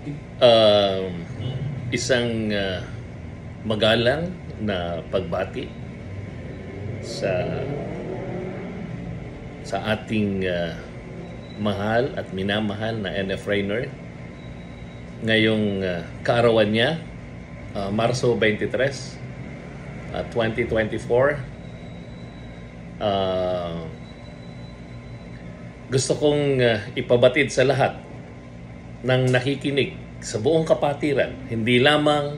Um, isang magalang na pagbati sa ating mahal at minamahal na NF Rainer ngayong kaarawan niya, Marso 23, 2024. Gusto kong ipabatid sa lahat ng nakikinig sa buong kapatiran, hindi lamang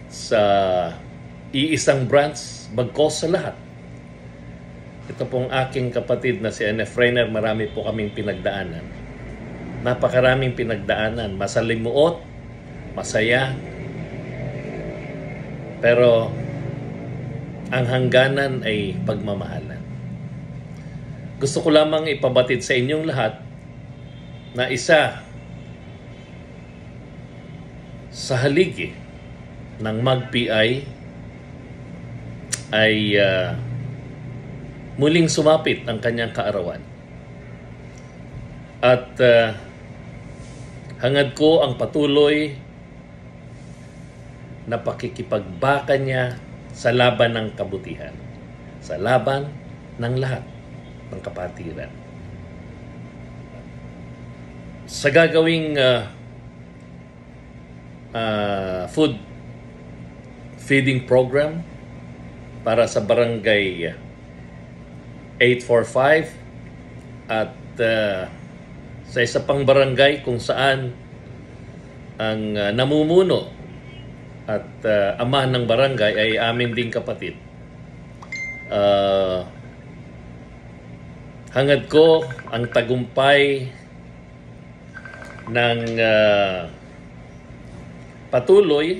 sa iisang branch, bagkos sa lahat. Ito pong aking kapatid na si NF Rainer, marami po kaming pinagdaanan. Napakaraming pinagdaanan, masalimuot, masaya, pero ang hangganan ay pagmamahalan. Gusto ko lamang ipabatid sa inyong lahat na isa sa haligi ng MAG-PI ay muling sumapit ang kanyang kaarawan. At hangad ko ang patuloy na pakikipagbaka niya sa laban ng kabutihan, sa laban ng lahat ng kapatiran. Sa gagawing food feeding program para sa barangay 845 at sa isa pang barangay kung saan ang namumuno at ama ng barangay ay amin ding kapatid. Hangad ko ang tagumpay ng patuloy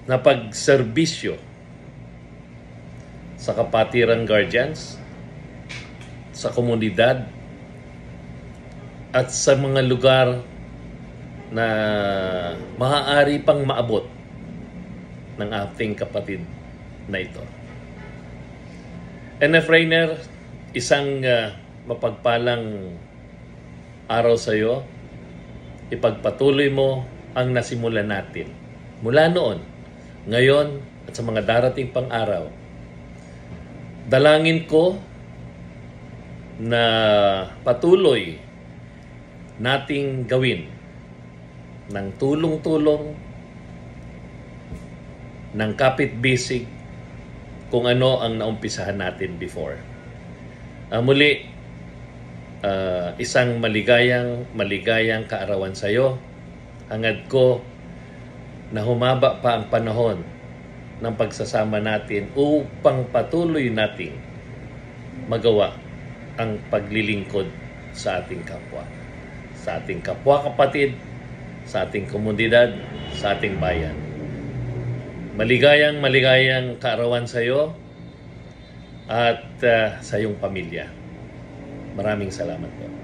na pagserbisyo sa kapatirang guardians, sa komunidad, at sa mga lugar na maaari pang maabot ng ating kapatid na ito. NF Rainer, isang mapagpalang araw sa iyo. Ipagpatuloy mo ang nasimulan natin mula noon, ngayon, at sa mga darating pang araw. Dalangin ko na patuloy nating gawin ng tulong-tulong, ng kapit-bisig kung ano ang naumpisahan natin before. Muli, isang maligayang kaarawan sa iyo. Hangad ko na humaba pa ang panahon ng pagsasama natin upang patuloy nating magawa ang paglilingkod sa ating kapwa. Sa ating kapwa kapatid, sa ating komunidad, sa ating bayan. Maligayang kaarawan sa iyo at sa iyong pamilya. Maraming salamat po.